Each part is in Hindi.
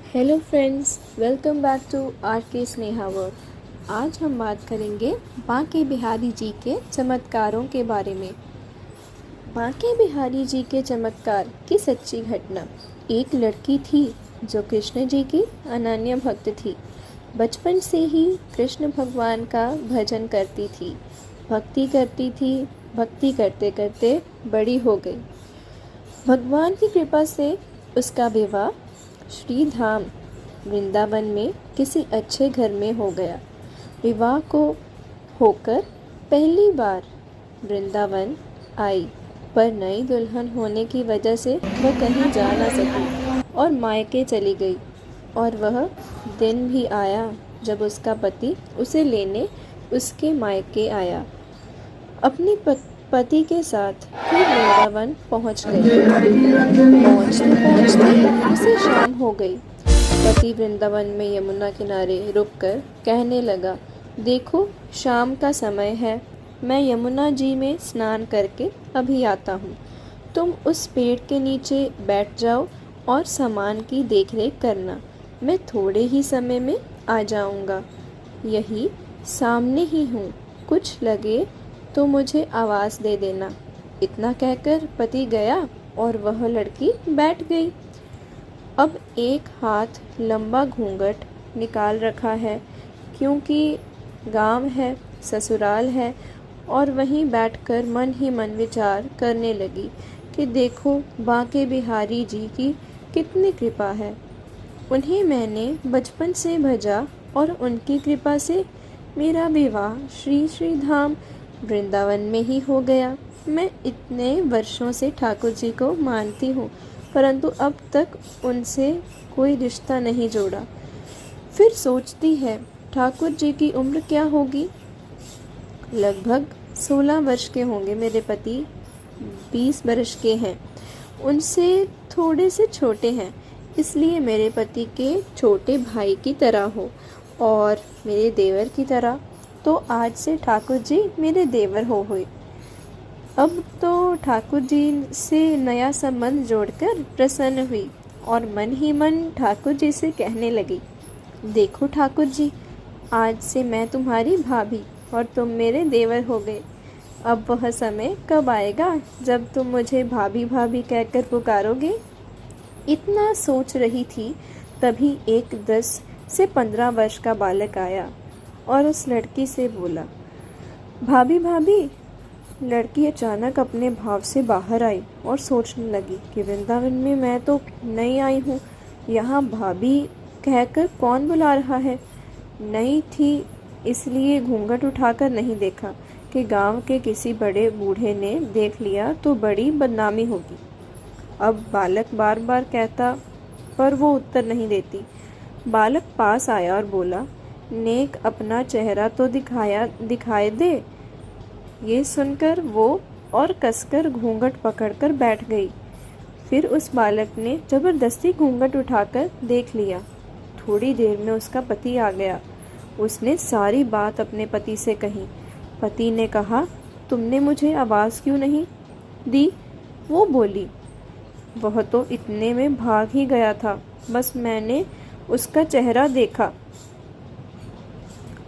Hello friends, welcome back to R K Sneha world. आज हम बात करेंगे बांके बिहारी जी के चमत्कारों के बारे में। बांके बिहारी जी के चमत्कार की सच्ची घटना। एक लड़की थी जो कृष्ण जी की अनन्य भक्त थी। बचपन से ही कृष्ण भगवान का भजन करती थी, भक्ति करती थी। भक्ति करते करते बड़ी हो गई। भगवान की कृपा से उसका विवाह श्री धाम वृंदावन में किसी अच्छे घर में हो गया। विवाह को होकर पहली बार वृंदावन आई, पर नई दुल्हन होने की वजह से वह कहीं जा ना सकी और मायके चली गई। और वह दिन भी आया जब उसका पति उसे लेने उसके मायके आया। अपने पति के साथ फिर वृंदावन पहुंच गई। पहुंचते पहुंचते उसे शाम हो गई। पति वृंदावन में यमुना किनारे रुककर कहने लगा, देखो शाम का समय है, मैं यमुना जी में स्नान करके अभी आता हूँ। तुम उस पेड़ के नीचे बैठ जाओ और सामान की देखरेख करना, मैं थोड़े ही समय में आ जाऊँगा। यही सामने ही हूँ, कुछ लगे तो मुझे आवाज़ दे देना। इतना कहकर पति गया और वह लड़की बैठ गई। अब एक हाथ लंबा घूंघट निकाल रखा है, क्योंकि गांव है, ससुराल है, और वहीं बैठकर मन ही मन विचार करने लगी कि देखो बांके बिहारी जी की कितनी कृपा है। उन्हें मैंने बचपन से भजा और उनकी कृपा से मेरा विवाह श्री धाम वृंदावन में ही हो गया। मैं इतने वर्षों से ठाकुर जी को मानती हूँ, परंतु अब तक उनसे कोई रिश्ता नहीं जोड़ा। फिर सोचती है ठाकुर जी की उम्र क्या होगी। लगभग 16 वर्ष के होंगे। मेरे पति 20 वर्ष के हैं, उनसे थोड़े से छोटे हैं, इसलिए मेरे पति के छोटे भाई की तरह हो और मेरे देवर की तरह। तो आज से ठाकुर जी मेरे देवर हो हुए। अब तो ठाकुर जी से नया संबंध जोड़कर प्रसन्न हुई और मन ही मन ठाकुर जी से कहने लगी, देखो ठाकुर जी, आज से मैं तुम्हारी भाभी और तुम मेरे देवर हो गए। अब वह समय कब आएगा जब तुम मुझे भाभी भाभी कहकर पुकारोगे। इतना सोच रही थी, तभी एक 10 से 15 वर्ष का बालक आया और उस लड़की से बोला, भाभी भाभी। लड़की अचानक अपने भाव से बाहर आई और सोचने लगी कि वृंदावन में मैं तो नई आई हूँ, यहाँ भाभी कहकर कौन बुला रहा है। नई थी इसलिए घूंघट उठाकर नहीं देखा कि गांव के किसी बड़े बूढ़े ने देख लिया तो बड़ी बदनामी होगी। अब बालक बार बार कहता, पर वो उत्तर नहीं देती। बालक पास आया और बोला, नेक अपना चेहरा तो दिखाए दे। ये सुनकर वो और कसकर घूंघट पकड़कर बैठ गई। फिर उस बालक ने जबरदस्ती घूंघट उठाकर देख लिया। थोड़ी देर में उसका पति आ गया। उसने सारी बात अपने पति से कही। पति ने कहा, तुमने मुझे आवाज़ क्यों नहीं दी। वो बोली, वह तो इतने में भाग ही गया था, बस मैंने उसका चेहरा देखा।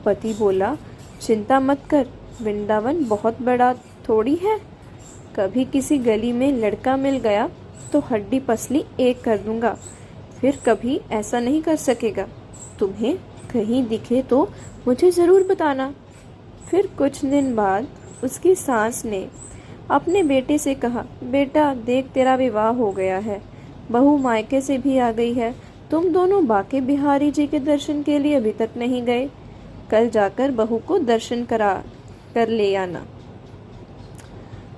पति बोला, चिंता मत कर, वृंदावन बहुत बड़ा थोड़ी है। कभी किसी गली में लड़का मिल गया तो हड्डी पसली एक कर दूंगा, फिर कभी ऐसा नहीं कर सकेगा। तुम्हें कहीं दिखे तो मुझे ज़रूर बताना। फिर कुछ दिन बाद उसकी सास ने अपने बेटे से कहा, बेटा देख तेरा विवाह हो गया है, बहू मायके से भी आ गई है, तुम दोनों बांके बिहारी जी के दर्शन के लिए अभी तक नहीं गए, कल जाकर बहू को दर्शन कर ले आना।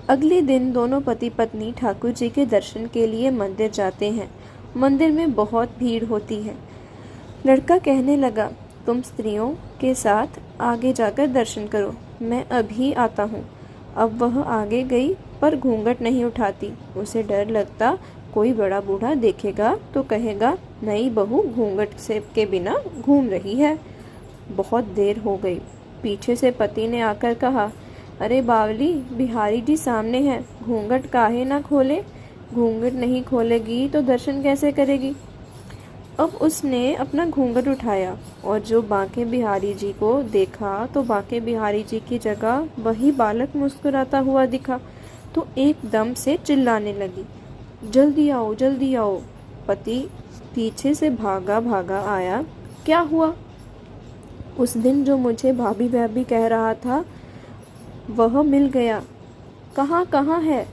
अगले दिन दोनों पति पत्नी ठाकुर जी के दर्शन के लिए मंदिर जाते हैं। मंदिर में बहुत भीड़ होती है। लड़का कहने लगा, तुम स्त्रियों के साथ आगे जाकर दर्शन करो, मैं अभी आता हूँ। अब वह आगे गई पर घूंघट नहीं उठाती। उसे डर लगता कोई बड़ा बूढ़ा देखेगा तो कहेगा, नई बहू घूंघट से के बिना घूम रही है। बहुत देर हो गई। पीछे से पति ने आकर कहा, अरे बावली, बिहारी जी सामने हैं, घूंघट काहे ना खोले। घूंघट नहीं खोलेगी तो दर्शन कैसे करेगी। अब उसने अपना घूंघट उठाया और जो बांके बिहारी जी को देखा तो बांके बिहारी जी की जगह वही बालक मुस्कुराता हुआ दिखा, तो एकदम से चिल्लाने लगी, जल्दी आओ जल्दी आओ। पति पीछे से भागा भागा आया। क्या हुआ? उस दिन जो मुझे भाभी भाभी कह रहा था वह मिल गया। कहाँ कहाँ है?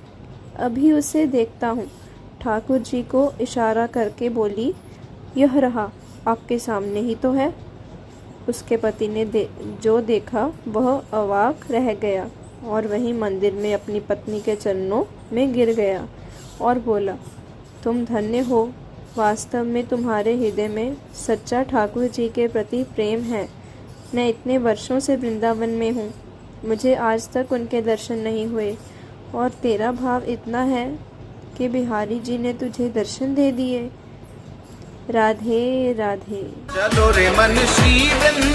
अभी उसे देखता हूँ। ठाकुर जी को इशारा करके बोली, यह रहा, आपके सामने ही तो है। उसके पति ने जो देखा वह अवाक रह गया और वहीं मंदिर में अपनी पत्नी के चरणों में गिर गया और बोला, तुम धन्य हो, वास्तव में तुम्हारे हृदय में सच्चा ठाकुर जी के प्रति प्रेम है। मैं इतने वर्षों से वृंदावन में हूँ, मुझे आज तक उनके दर्शन नहीं हुए और तेरा भाव इतना है कि बिहारी जी ने तुझे दर्शन दे दिए। राधे राधे। चलो रे मन श्री